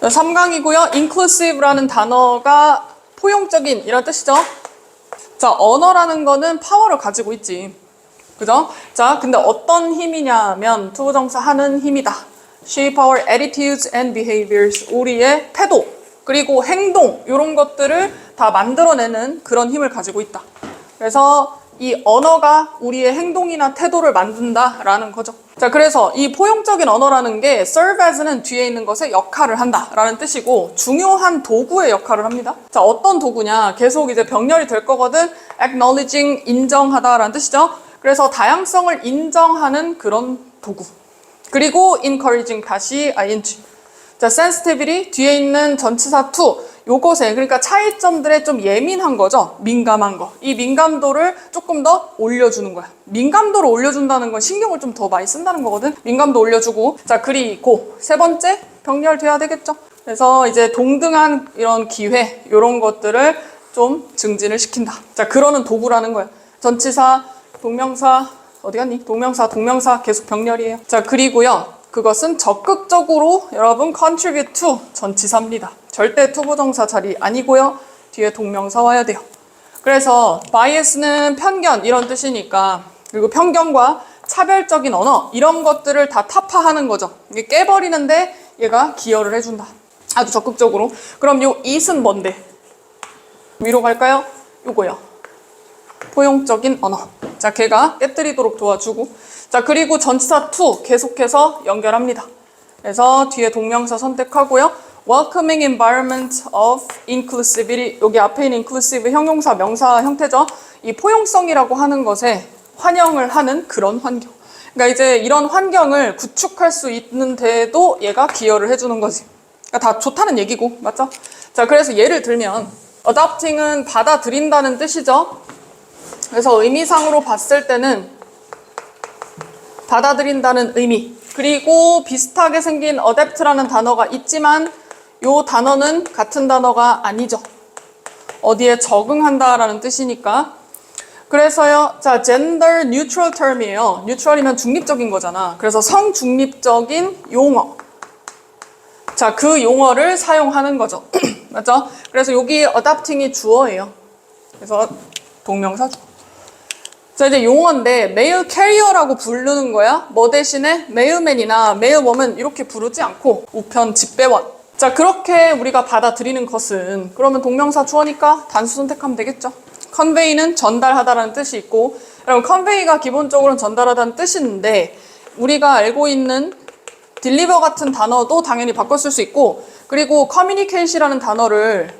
3강이고요. inclusive라는 단어가 포용적인 이런 뜻이죠. 자, 언어라는 거는 파워를 가지고 있지. 그죠? 자, 근데 어떤 힘이냐면 투부정사 하는 힘이다. Shape our attitudes and behaviors. 우리의 태도, 그리고 행동, 이런 것들을 다 만들어내는 그런 힘을 가지고 있다. 그래서 이 언어가 우리의 행동이나 태도를 만든다라는 거죠. 자, 그래서 이 포용적인 언어라는 게 serve as는 뒤에 있는 것에 역할을 한다라는 뜻이고 중요한 도구의 역할을 합니다. 자, 어떤 도구냐? 계속 이제 병렬이 될 거거든. acknowledging, 인정하다라는 뜻이죠. 그래서 다양성을 인정하는 그런 도구. 그리고 encouraging 다시 ing. 자, sensitivity 뒤에 있는 전치사 to 요것에 그러니까 차이점들에 좀 예민한 거죠. 민감한 거. 이 민감도를 조금 더 올려주는 거야. 민감도를 올려준다는 건 신경을 좀 더 많이 쓴다는 거거든. 민감도 올려주고. 자, 그리고 세 번째 병렬돼야 되겠죠. 그래서 이제 동등한 이런 기회 이런 것들을 좀 증진을 시킨다. 자, 그러는 도구라는 거야. 전치사, 동명사 어디 갔니? 동명사 계속 병렬이에요. 자, 그리고요. 그것은 적극적으로 여러분 contribute to 전치사입니다. 절대 투부정사 자리 아니고요. 뒤에 동명사 와야 돼요. 그래서 bias는 편견 이런 뜻이니까 그리고 편견과 차별적인 언어 이런 것들을 다 타파하는 거죠. 이게 깨버리는데 얘가 기여를 해준다. 아주 적극적으로. 그럼 요 it은 뭔데? 위로 갈까요? 요거요. 포용적인 언어. 자, 걔가 깨뜨리도록 도와주고. 자, 그리고 전치사 to 계속해서 연결합니다. 그래서 뒤에 동명사 선택하고요. welcoming environment of inclusivity. 여기 앞에 있는 inclusive 형용사, 명사 형태죠. 이 포용성이라고 하는 것에 환영을 하는 그런 환경. 그러니까 이제 이런 환경을 구축할 수 있는데도 얘가 기여를 해주는 거지. 그러니까 다 좋다는 얘기고, 맞죠? 자, 그래서 예를 들면 adopting은 받아들인다는 뜻이죠. 그래서 의미상으로 봤을 때는 받아들인다는 의미, 그리고 비슷하게 생긴 adapt라는 단어가 있지만 이 단어는 같은 단어가 아니죠. 어디에 적응한다라는 뜻이니까. 그래서요, 자, gender neutral term이에요. neutral이면 중립적인 거잖아. 그래서 성중립적인 용어. 자, 그 용어를 사용하는 거죠. 맞죠? 그래서 여기 adopting이 주어예요. 그래서 동명사 주어. 자, 이제 용어인데 male carrier라고 부르는 거야. 뭐 대신에 mailman이나 mailwoman 이렇게 부르지 않고 우편 집배원. 자, 그렇게 우리가 받아들이는 것은 그러면 동명사 주어니까 단수 선택하면 되겠죠. convey는 전달하다라는 뜻이 있고, 여러분 convey가 기본적으로는 전달하다는 뜻인데 우리가 알고 있는 deliver 같은 단어도 당연히 바꿨을 수 있고, 그리고 communicate이라는 단어를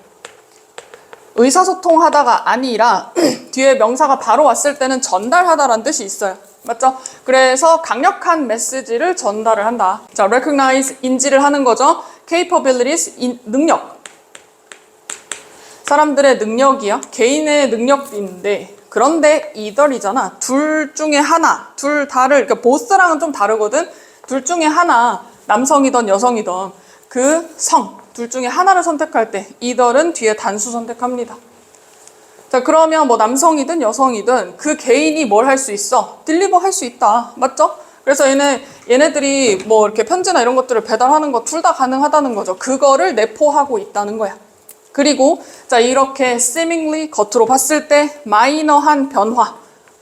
의사소통하다가 아니라 뒤에 명사가 바로 왔을 때는 전달하다라는 뜻이 있어요. 맞죠? 그래서 강력한 메시지를 전달을 한다. 자, recognize, 인지를 하는 거죠. capabilities, 능력. 사람들의 능력이요. 개인의 능력인데 그런데 either이잖아. 둘 중에 하나, 둘 다를, 그러니까 both랑은 좀 다르거든. 둘 중에 하나, 남성이든 여성이든 그 성, 둘 중에 하나를 선택할 때 either는 뒤에 단수 선택합니다. 자, 그러면 뭐 남성이든 여성이든 그 개인이 뭘 할 수 있어? 딜리버 할 수 있다. 맞죠? 그래서 얘네들이 뭐 이렇게 편지나 이런 것들을 배달하는 거 둘 다 가능하다는 거죠. 그거를 내포하고 있다는 거야. 그리고 자, 이렇게 seemingly 겉으로 봤을 때 마이너한 변화,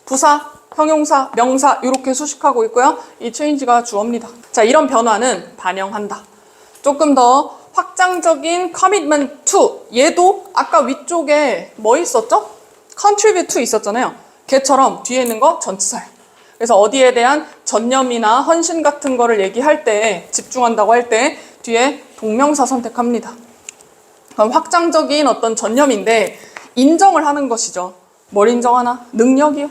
부사, 형용사, 명사 이렇게 수식하고 있고요. 이 change가 주어입니다. 자, 이런 변화는 반영한다. 조금 더 확장적인 commitment to, 얘도 아까 위쪽에 뭐 있었죠? contribute to 있었잖아요. 걔처럼 뒤에 있는 거 전치사예요. 그래서 어디에 대한 전념이나 헌신 같은 거를 얘기할 때, 집중한다고 할 때 뒤에 동명사 선택합니다. 그럼 확장적인 어떤 전념인데 인정을 하는 것이죠. 뭘 인정하나? 능력이요.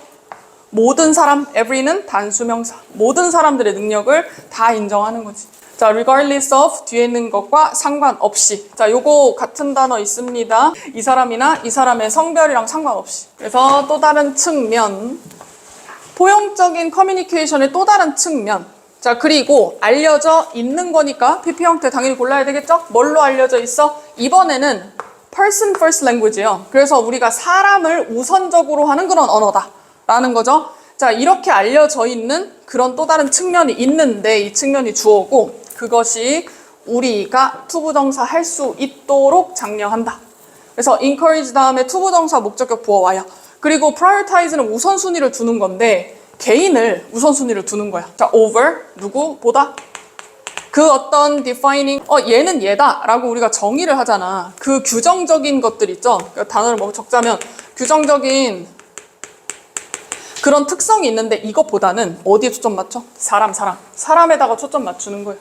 모든 사람, every는 단수명사. 모든 사람들의 능력을 다 인정하는 거지. 자, regardless of 뒤에 있는 것과 상관없이. 자, 요거 같은 단어 있습니다. 이 사람이나 이 사람의 성별이랑 상관없이. 그래서 또 다른 측면. 포용적인 커뮤니케이션의 또 다른 측면. 자, 그리고 알려져 있는 거니까 PP 형태 당연히 골라야 되겠죠? 뭘로 알려져 있어? 이번에는 person first language예요. 그래서 우리가 사람을 우선적으로 하는 그런 언어다 라는 거죠. 자, 이렇게 알려져 있는 그런 또 다른 측면이 있는데 이 측면이 주어고 그것이 우리가 투부정사 할 수 있도록 장려한다. 그래서 encourage 다음에 투부정사 목적격 부어와요. 그리고 prioritize는 우선순위를 두는 건데 개인을 우선순위를 두는 거야. 자, over 누구 보다 그 어떤 defining 얘는 얘다 라고 우리가 정의를 하잖아. 그 규정적인 것들 있죠. 그 단어를 뭐 적자면 규정적인 그런 특성이 있는데 이것보다는 어디에 초점 맞춰? 사람에다가 초점 맞추는 거예요.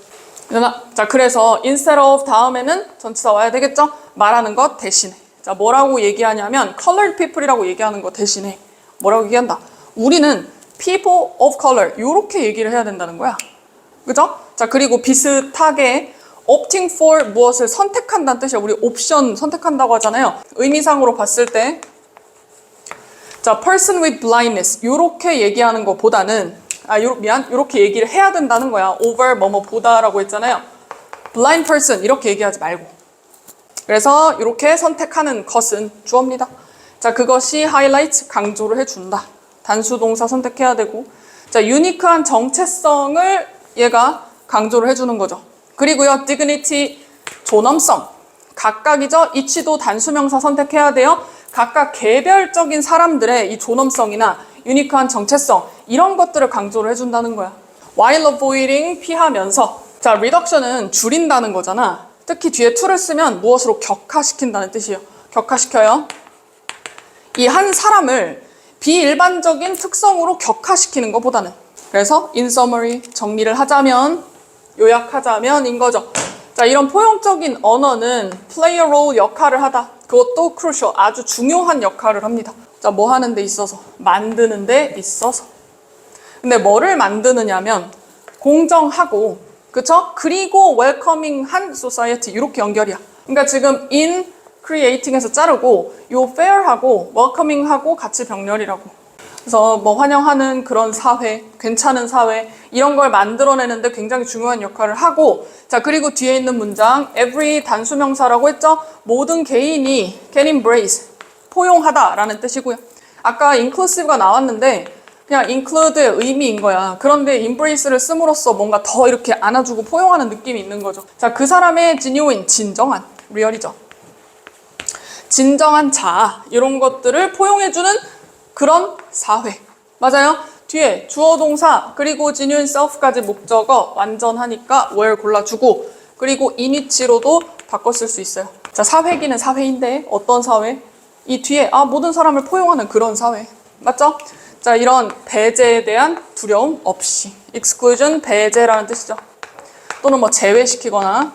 자, 그래서 instead of 다음에는 전치사 와야 되겠죠? 말하는 것 대신에. 자, 뭐라고 얘기하냐면 colored people이라고 얘기하는 거 대신에 뭐라고 얘기한다? 우리는 people of color 이렇게 얘기를 해야 된다는 거야. 그죠? 자, 그리고 비슷하게 opting for 무엇을 선택한다는 뜻이야. 우리 옵션 선택한다고 하잖아요. 의미상으로 봤을 때 자, person with blindness 이렇게 얘기하는 것보다는 이렇게 얘기를 해야 된다는 거야. over 뭐뭐 보다라고 했잖아요. blind person 이렇게 얘기하지 말고. 그래서 이렇게 선택하는 것은 주어입니다. 자, 그것이 highlight 강조를 해준다. 단수 동사 선택해야 되고. 자, 유니크한 정체성을 얘가 강조를 해주는 거죠. 그리고요, dignity 존엄성 각각이죠. 이치도 단수명사 선택해야 돼요. 각각 개별적인 사람들의 이 존엄성이나 유니크한 정체성 이런 것들을 강조를 해준다는 거야. while avoiding 피하면서. 자, reduction은 줄인다는 거잖아. 특히 뒤에 to를 쓰면 무엇으로 격화시킨다는 뜻이에요. 격화시켜요. 이 한 사람을 비일반적인 특성으로 격화시키는 것보다는. 그래서 in summary 정리를 하자면 요약하자면인 거죠. 자, 이런 포용적인 언어는 play a role 역할을 하다. 그것도 crucial 아주 중요한 역할을 합니다. 자, 뭐 하는 데 있어서? 만드는 데 있어서. 근데 뭐를 만드느냐면 공정하고 그쵸? 그리고 welcoming한 society 이렇게 연결이야. 그러니까 지금 in creating에서 자르고 요 fair하고 welcoming하고 같이 병렬이라고. 그래서 뭐 환영하는 그런 사회, 괜찮은 사회 이런 걸 만들어내는데 굉장히 중요한 역할을 하고. 자, 그리고 뒤에 있는 문장 every 단수명사라고 했죠? 모든 개인이 can embrace 포용하다라는 뜻이고요. 아까 inclusive가 나왔는데 그냥 include의 의미인 거야. 그런데 embrace를 씀으로써 뭔가 더 이렇게 안아주고 포용하는 느낌이 있는 거죠. 자, 그 사람의 genuine, 진정한, 리얼이죠. 진정한 자아, 이런 것들을 포용해주는 그런 사회. 맞아요? 뒤에 주어 동사, 그리고 genuine self까지 목적어 완전하니까 where 골라주고, 그리고 in which로도 바꿔 쓸 수 있어요. 자, 사회기는 사회인데 어떤 사회? 이 뒤에 모든 사람을 포용하는 그런 사회. 맞죠? 자, 이런 배제에 대한 두려움 없이. exclusion, 배제라는 뜻이죠. 또는 뭐 제외시키거나.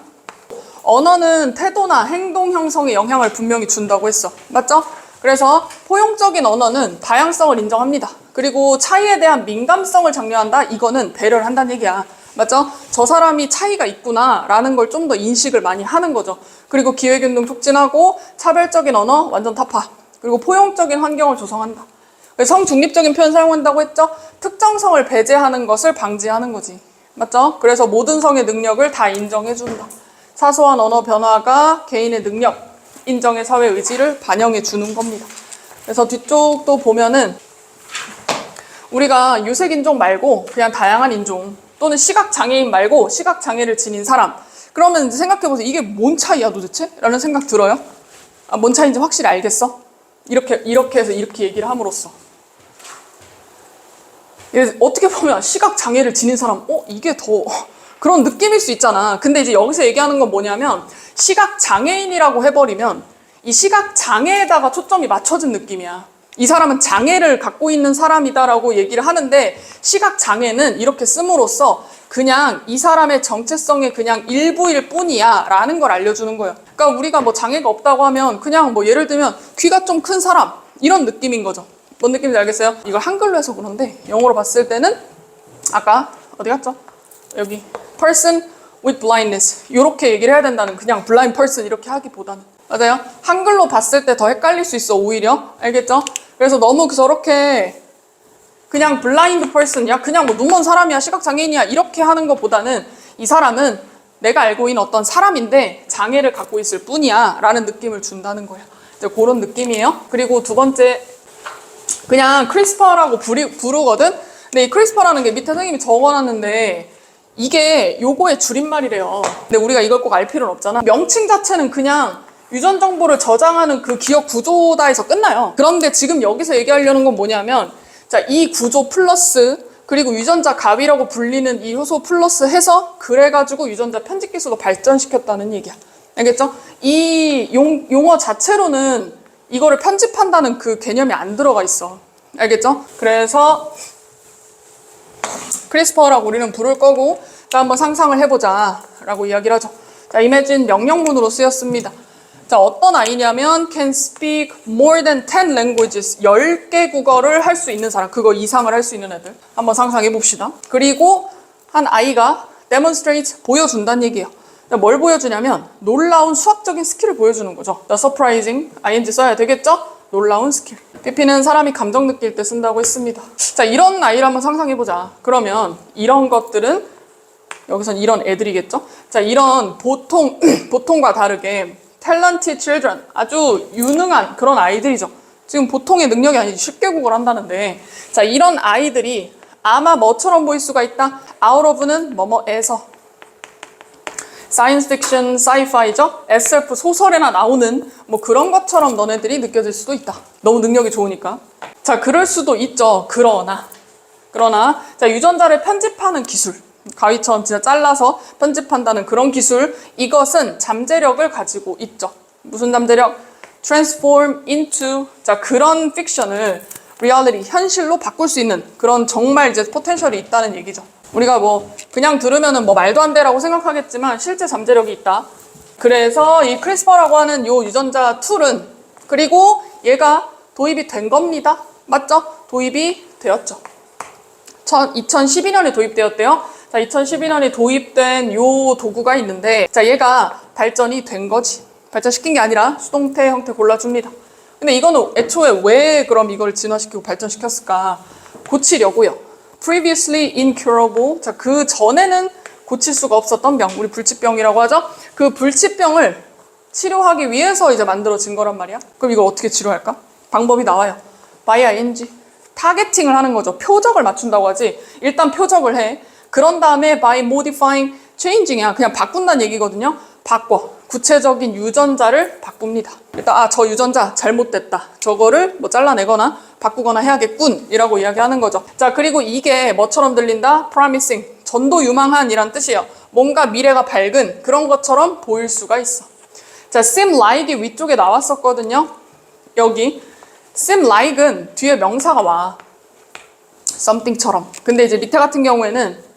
언어는 태도나 행동 형성에 영향을 분명히 준다고 했어. 맞죠? 그래서 포용적인 언어는 다양성을 인정합니다. 그리고 차이에 대한 민감성을 장려한다. 이거는 배려를 한다는 얘기야. 맞죠? 저 사람이 차이가 있구나 라는 걸 좀 더 인식을 많이 하는 거죠. 그리고 기회균등 촉진하고 차별적인 언어 완전 타파. 그리고 포용적인 환경을 조성한다. 성중립적인 표현 사용한다고 했죠? 특정성을 배제하는 것을 방지하는 거지. 맞죠? 그래서 모든 성의 능력을 다 인정해준다. 사소한 언어 변화가 개인의 능력, 인정의 사회 의지를 반영해 주는 겁니다. 그래서 뒤쪽도 보면은 우리가 유색인종 말고 그냥 다양한 인종 또는 시각장애인 말고 시각장애를 지닌 사람, 그러면 이제 생각해보세요. 이게 뭔 차이야 도대체? 라는 생각 들어요? 뭔 차이인지 확실히 알겠어? 이렇게 해서 이렇게 얘기를 함으로써 어떻게 보면 시각장애를 지닌 사람, 이게 더 그런 느낌일 수 있잖아. 근데 이제 여기서 얘기하는 건 뭐냐면 시각장애인이라고 해버리면 이 시각장애에다가 초점이 맞춰진 느낌이야. 이 사람은 장애를 갖고 있는 사람이다라고 얘기를 하는데 시각장애는 이렇게 씀으로써 그냥 이 사람의 정체성의 그냥 일부일 뿐이야 라는 걸 알려주는 거예요. 그러니까 우리가 뭐 장애가 없다고 하면 그냥 뭐 예를 들면 귀가 좀 큰 사람 이런 느낌인 거죠. 뭔 느낌인지 알겠어요? 이걸 한글로 해서 그런데 영어로 봤을 때는 아까 어디 갔죠? 여기 person with blindness 이렇게 얘기를 해야 된다는, 그냥 blind person 이렇게 하기보다는. 맞아요? 한글로 봤을 때 더 헷갈릴 수 있어 오히려. 알겠죠? 그래서 너무 저렇게 그냥 blind person, 야 그냥 뭐 눈먼 사람이야, 시각장애인이야 이렇게 하는 것보다는 이 사람은 내가 알고 있는 어떤 사람인데 장애를 갖고 있을 뿐이야 라는 느낌을 준다는 거예요. 이제 그런 느낌이에요. 그리고 두 번째, 그냥 크리스퍼라고 부르거든? 근데 이 크리스퍼라는 게 밑에 선생님이 적어놨는데 이게 요거의 줄임말이래요. 근데 우리가 이걸 꼭 알 필요는 없잖아. 명칭 자체는 그냥 유전 정보를 저장하는 그 기억 구조다 해서 끝나요. 그런데 지금 여기서 얘기하려는 건 뭐냐면, 자, 이 구조 플러스 그리고 유전자 가위라고 불리는 이 효소 플러스 해서 그래가지고 유전자 편집 기술로 발전시켰다는 얘기야. 알겠죠? 이 용어 자체로는 이거를 편집한다는 그 개념이 안 들어가 있어. 알겠죠? 그래서 크리스퍼라고 우리는 부를 거고, 자, 한번 상상을 해보자 라고 이야기를 하죠. 자, imagine 명령문으로 쓰였습니다. 자, 어떤 아이냐면 can speak more than 10 languages, 10개 국어를 할 수 있는 사람, 그거 이상을 할 수 있는 애들 한번 상상해 봅시다. 그리고 한 아이가 demonstrate, 보여준다는 얘기예요. 뭘 보여주냐면 놀라운 수학적인 스킬을 보여주는 거죠. The surprising, ing 써야 되겠죠? 놀라운 스킬. PP는 사람이 감정 느낄 때 쓴다고 했습니다. 자, 이런 아이를 한번 상상해 보자. 그러면 이런 것들은 여기선 이런 애들이겠죠? 자, 이런 보통과 다르게 talented children, 아주 유능한 그런 아이들이죠. 지금 보통의 능력이 아니지 쉽게 국어를 한다는데, 자, 이런 아이들이 아마 뭐처럼 보일 수가 있다. out of는 뭐뭐에서, science fiction, sci-fi죠. SF 소설에나 나오는 뭐 그런 것처럼 너네들이 느껴질 수도 있다. 너무 능력이 좋으니까. 자, 그럴 수도 있죠. 그러나 자, 유전자를 편집하는 기술, 가위처럼 진짜 잘라서 편집한다는 그런 기술, 이것은 잠재력을 가지고 있죠. 무슨 잠재력? transform into, 자, 그런 픽션을 reality, 현실로 바꿀 수 있는 그런 정말 이제 포텐셜이 있다는 얘기죠. 우리가 뭐 그냥 들으면은 뭐 말도 안 돼라고 생각하겠지만 실제 잠재력이 있다. 그래서 이 크리스퍼라고 하는 요 유전자 툴은, 그리고 얘가 도입이 된 겁니다. 맞죠? 도입이 되었죠. 2012년에 도입되었대요. 자, 2012년에 도입된 요 도구가 있는데, 자, 얘가 발전이 된 거지. 발전시킨 게 아니라 수동태 형태 골라줍니다. 근데 이거는 애초에 왜 그럼 이걸 진화시키고 발전시켰을까? 고치려고요. Previously incurable. 자, 그 전에는 고칠 수가 없었던 병, 우리 불치병이라고 하죠. 그 불치병을 치료하기 위해서 이제 만들어진 거란 말이야. 그럼 이걸 어떻게 치료할까? 방법이 나와요. by ing. 타겟팅을 하는 거죠. 표적을 맞춘다고 하지. 일단 표적을 해. 그런 다음에 by modifying, changing이야. 그냥 바꾼다는 얘기거든요. 바꿔. 구체적인 유전자를 바꿉니다. 일단 저 유전자 잘못됐다. 저거를 뭐 잘라내거나 바꾸거나 해야겠군 이라고 이야기하는 거죠. 자, 그리고 이게 뭐처럼 들린다? promising, 전도유망한 이란 뜻이에요. 뭔가 미래가 밝은 그런 것처럼 보일 수가 있어. 자, seem like이 위쪽에 나왔었거든요. 여기 seem like은 뒤에 명사가 와. something처럼. 근데 이제 밑에 같은 경우에는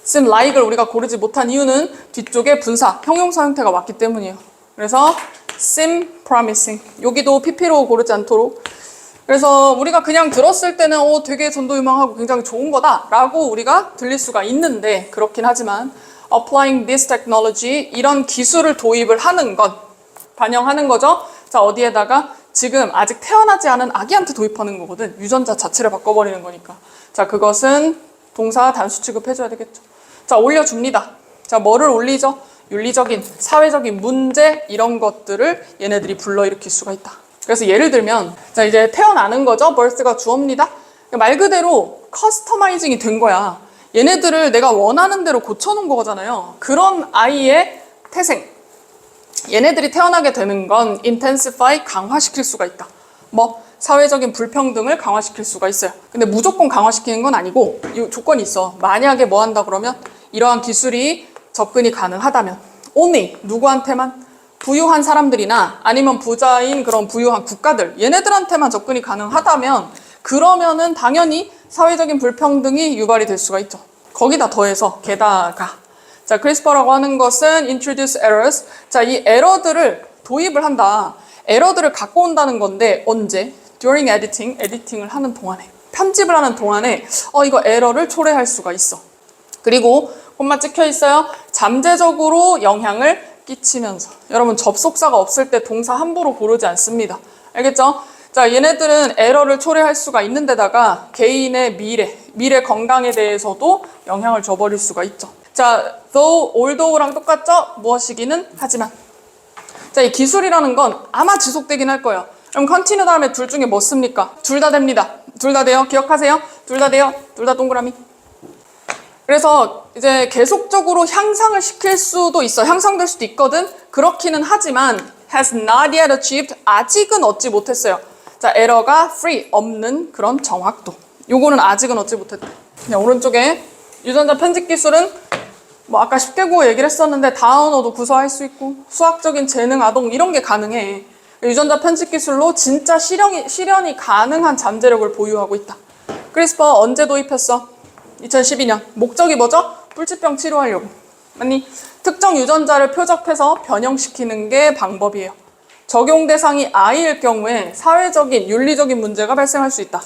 seem like을 우리가 고르지 못한 이유는 뒤쪽에 분사, 형용사 형태가 왔기 때문이에요. 그래서 seem promising. 여기도 PP로 고르지 않도록. 그래서 우리가 그냥 들었을 때는 되게 전도유망하고 굉장히 좋은 거다 라고 우리가 들릴 수가 있는데, 그렇긴 하지만 applying this technology, 이런 기술을 도입을 하는 건, 반영하는 거죠. 자, 어디에다가 지금 아직 태어나지 않은 아기한테 도입하는 거거든. 유전자 자체를 바꿔버리는 거니까. 자, 그것은 동사 단수 취급해줘야 되겠죠. 자, 올려줍니다. 자, 뭐를 올리죠? 윤리적인, 사회적인 문제, 이런 것들을 얘네들이 불러일으킬 수가 있다. 그래서 예를 들면, 자, 이제 태어나는 거죠. birth가 주어입니다. 말 그대로 커스터마이징이 된 거야. 얘네들을 내가 원하는 대로 고쳐놓은 거잖아요. 그런 아이의 태생. 얘네들이 태어나게 되는 건 intensify, 강화시킬 수가 있다. 뭐 사회적인 불평등을 강화시킬 수가 있어요. 근데 무조건 강화시키는 건 아니고 이 조건이 있어. 만약에 뭐 한다 그러면 이러한 기술이 접근이 가능하다면 only 누구한테만? 부유한 사람들이나 아니면 부자인 그런 부유한 국가들, 얘네들한테만 접근이 가능하다면, 그러면은 당연히 사회적인 불평등이 유발이 될 수가 있죠. 거기다 더해서 게다가, 자, 크리스퍼라고 하는 것은 introduce errors. 자, 이 에러들을 도입을 한다. 에러들을 갖고 온다는 건데 언제? during editing, 에디팅을 하는 동안에, 편집을 하는 동안에 이거 에러를 초래할 수가 있어. 그리고 콤마 찍혀 있어요. 잠재적으로 영향을 끼치면서. 여러분, 접속사가 없을 때 동사 함부로 고르지 않습니다. 알겠죠? 자, 얘네들은 에러를 초래할 수가 있는 데다가 개인의 미래 건강에 대해서도 영향을 줘버릴 수가 있죠. 자, though, although랑 똑같죠? 무엇이기는 하지만. 자, 이 기술이라는 건 아마 지속되긴 할 거예요. 그럼 continue 다음에 둘 중에 뭐 씁니까? 둘 다 됩니다. 둘 다 돼요. 기억하세요? 둘 다 돼요. 둘 다 동그라미. 그래서 이제 계속적으로 향상을 시킬 수도 있어. 향상될 수도 있거든. 그렇기는 하지만 has not yet achieved, 아직은 얻지 못했어요. 자, 에러가 free, 없는 그런 정확도. 요거는 아직은 얻지 못했다. 그냥 오른쪽에 유전자 편집 기술은 뭐 아까 10개 국어 얘기를 했었는데 다언어도 구사할 수 있고 수학적인 재능, 아동 이런 게 가능해. 유전자 편집 기술로 진짜 실현이 가능한 잠재력을 보유하고 있다. 크리스퍼 언제 도입했어? 2012년. 목적이 뭐죠? 뿔치병 치료하려고. 맞니? 특정 유전자를 표적해서 변형시키는 게 방법이에요. 적용 대상이 아이일 경우에 사회적인, 윤리적인 문제가 발생할 수 있다.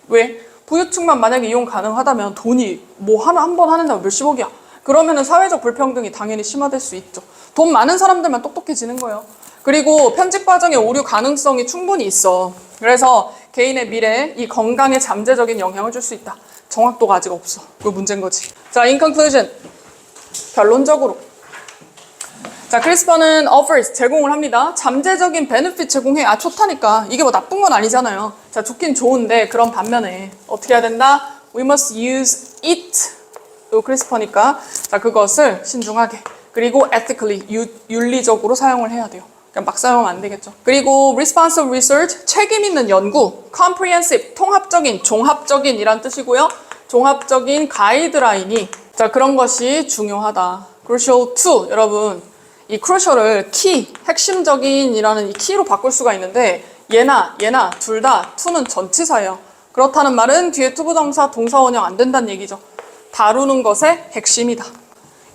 왜? 부유층만 만약에 이용 가능하다면 돈이 뭐 한 번 하는데 몇십억이야. 그러면은 사회적 불평등이 당연히 심화될 수 있죠. 돈 많은 사람들만 똑똑해지는 거예요. 그리고 편집 과정의 오류 가능성이 충분히 있어. 그래서 개인의 미래에 이 건강에 잠재적인 영향을 줄 수 있다. 정확도가 아직 없어. 그거 문제인 거지. 자, in conclusion. 결론적으로. 자, 크리스퍼는 offers, 제공을 합니다. 잠재적인 베네핏 제공해. 아, 좋다니까. 이게 뭐 나쁜 건 아니잖아요. 자, 좋긴 좋은데 그런 반면에 어떻게 해야 된다? We must use it. 요 크리스퍼니까. 자, 그것을 신중하게. 그리고 ethically, 윤리적으로 사용을 해야 돼요. 그냥 막 사용하면 안 되겠죠. 그리고 responsive research, 책임 있는 연구. comprehensive, 통합적인, 종합적인 이란 뜻이고요. 종합적인 가이드라인이 자, 그런 것이 중요하다. crucial to, 여러분. 이 crucial을 key, 핵심적인이라는 이 key로 바꿀 수가 있는데 얘나 둘 다 to는 전치사예요. 그렇다는 말은 뒤에 투부정사 동사 원형 안 된다는 얘기죠. 다루는 것의 핵심이다.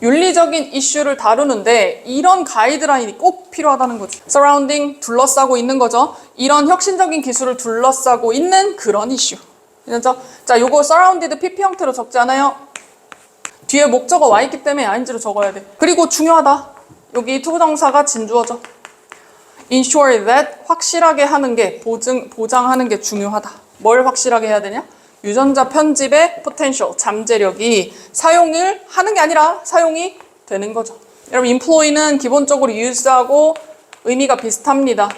윤리적인 이슈를 다루는데 이런 가이드라인이 꼭 필요하다는 거지. surrounding, 둘러싸고 있는 거죠. 이런 혁신적인 기술을 둘러싸고 있는 그런 이슈. 그렇죠? 자, 요거 surrounded PP 형태로 적지 않아요? 뒤에 목적어 와 있기 때문에 ing로 적어야 돼. 그리고 중요하다. 여기 투부정사가 진주어죠. ensure that, 확실하게 하는 게, 보장하는 게 중요하다. 뭘 확실하게 해야 되냐? 유전자 편집의 potential, 잠재력이 사용을 하는 게 아니라 사용이 되는 거죠. 여러분, employ는 기본적으로 use하고 의미가 비슷합니다.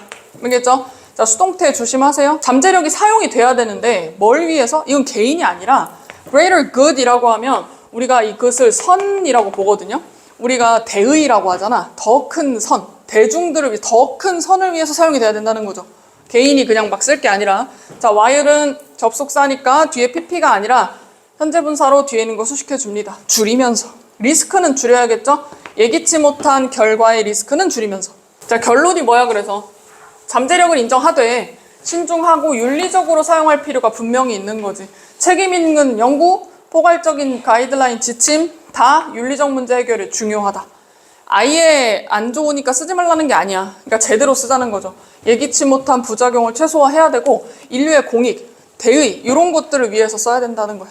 알겠죠? 자, 수동태 조심하세요. 잠재력이 사용이 돼야 되는데 뭘 위해서? 이건 개인이 아니라 greater good이라고 하면 우리가 이것을 선이라고 보거든요. 우리가 대의라고 하잖아. 더 큰 선, 대중들을 위해 더 큰 선을 위해서 사용이 돼야 된다는 거죠. 개인이 그냥 막 쓸 게 아니라. 자, while은 접속사니까 뒤에 pp가 아니라 현재 분사로 뒤에 있는 거 수식해 줍니다. 줄이면서. 리스크는 줄여야겠죠? 예기치 못한 결과의 리스크는 줄이면서. 자, 결론이 뭐야 그래서? 잠재력을 인정하되 신중하고 윤리적으로 사용할 필요가 분명히 있는 거지. 책임 있는 연구, 포괄적인 가이드라인 지침, 다 윤리적 문제 해결이 중요하다. 아예 안 좋으니까 쓰지 말라는 게 아니야. 그러니까 제대로 쓰자는 거죠. 예기치 못한 부작용을 최소화해야 되고 인류의 공익, 대의 이런 것들을 위해서 써야 된다는 거야.